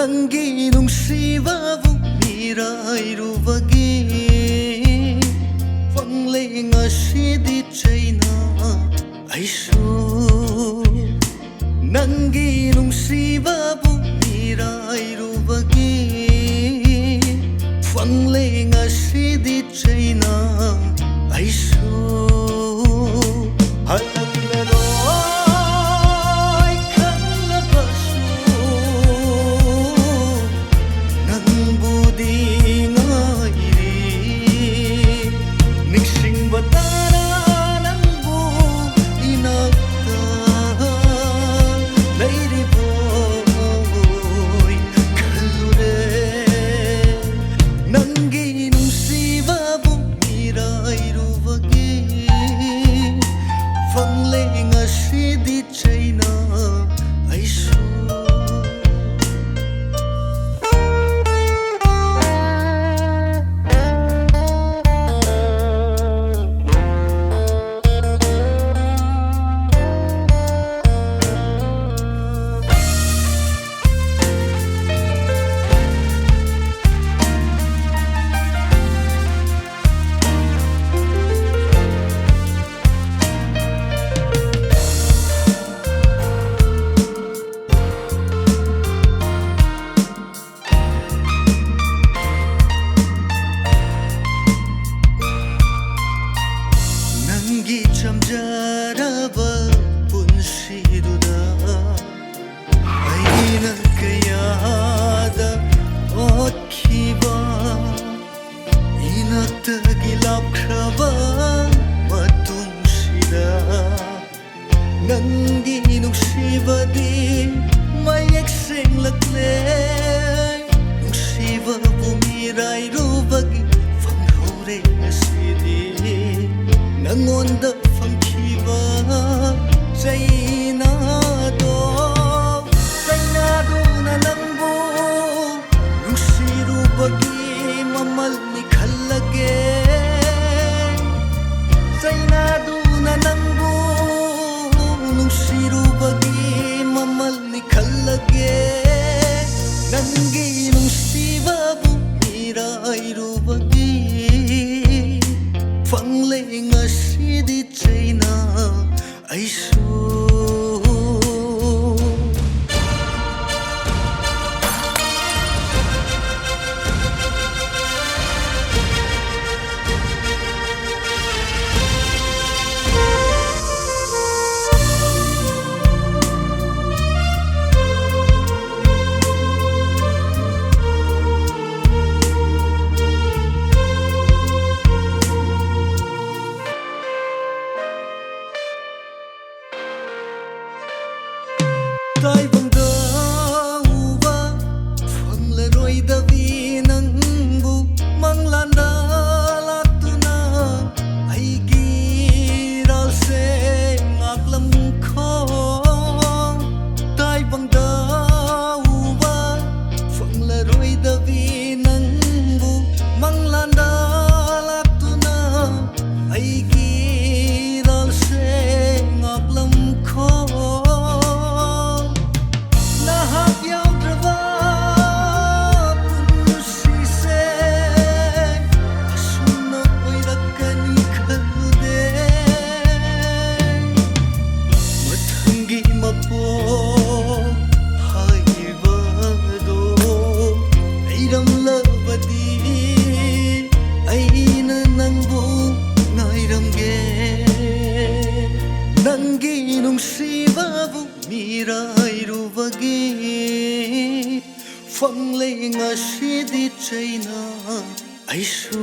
NANGI NUNGSIBABU MIRAIRUBAGI FANGLEI NGASIDI CHAINA AISU NANGI NUNGSIBABU MIRAIRUBAGI FANGLEI NGASIDI CHAINA AISU Chamjaraba punsiduda aina kayada otkiba inaktagi lapkraba matungsida nangi nungsibadi mayek senglakle nungsibabu mirairubagi fanghore ngasidi nangonda Zainado na langbo Nungsirubagi mamal ni khalage Zainado na langbo Nungsirubagi mamal ni khalage NANGI NUNGSIBABU MIRAIRUBAGI Fanglei ngasidi chaina AISU Taibangda uba fanglaroidabi nangbu manglanda latuna aigi ralse ngaklam kho Taibangda uba fanglaroidabi nangbu manglanda latuna aigi ralse ngaklam kho NANGI NUNGSIBABU MIRAIRUBAGI FANGLEI NGASIDI CHAINA AISU